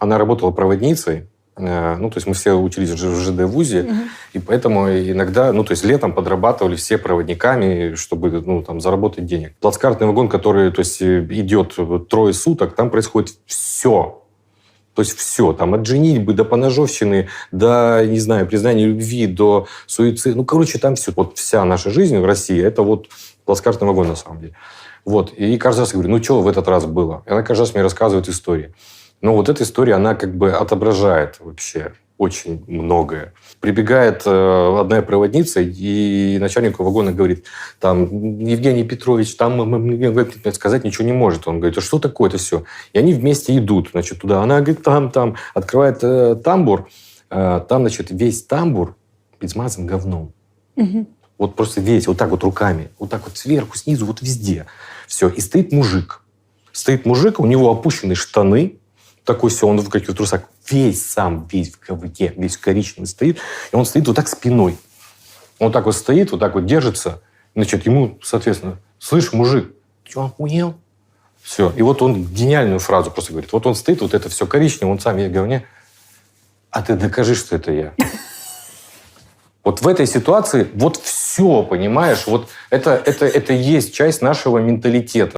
Она работала проводницей. Ну, то есть мы все учились в ЖД-вузе, и поэтому иногда, ну, то есть летом подрабатывали все проводниками, чтобы, ну, там, заработать денег. Плацкартный вагон, который, то есть, идет 3 суток, там происходит все. То есть все, там, от женитьбы до поножовщины, до, не знаю, признания любви, до суицида. Ну, короче, там все. Вот вся наша жизнь в России, это вот плацкартный вагон, на самом деле. Вот. И каждый раз я говорю, ну, что в этот раз было? И она каждый раз мне рассказывает истории. Но вот эта история, она как бы отображает вообще очень многое. Прибегает одна проводница, и начальнику вагона говорит, там, Евгений Петрович, там сказать ничего не может. Он говорит, а что такое это все? И они вместе идут, значит, туда. Она говорит, там, открывает тамбур. Там, значит, весь тамбур измазан говном. Вот просто весь, вот так вот руками. Вот так вот сверху, снизу, вот везде. Все. И стоит мужик. Стоит мужик, у него опущены штаны. Такой все, он в каких-то трусах. Весь в говне, весь коричневый стоит. И он стоит вот так спиной. Он так вот стоит, вот так вот держится. Значит, ему, соответственно, слышь, мужик, ты что, охуел? Все. И вот он гениальную фразу просто говорит. Вот он стоит, вот это все коричневое, он сам весь в говне. А ты докажи, что это я. Вот в этой ситуации вот все, понимаешь? Вот это и есть часть нашего менталитета.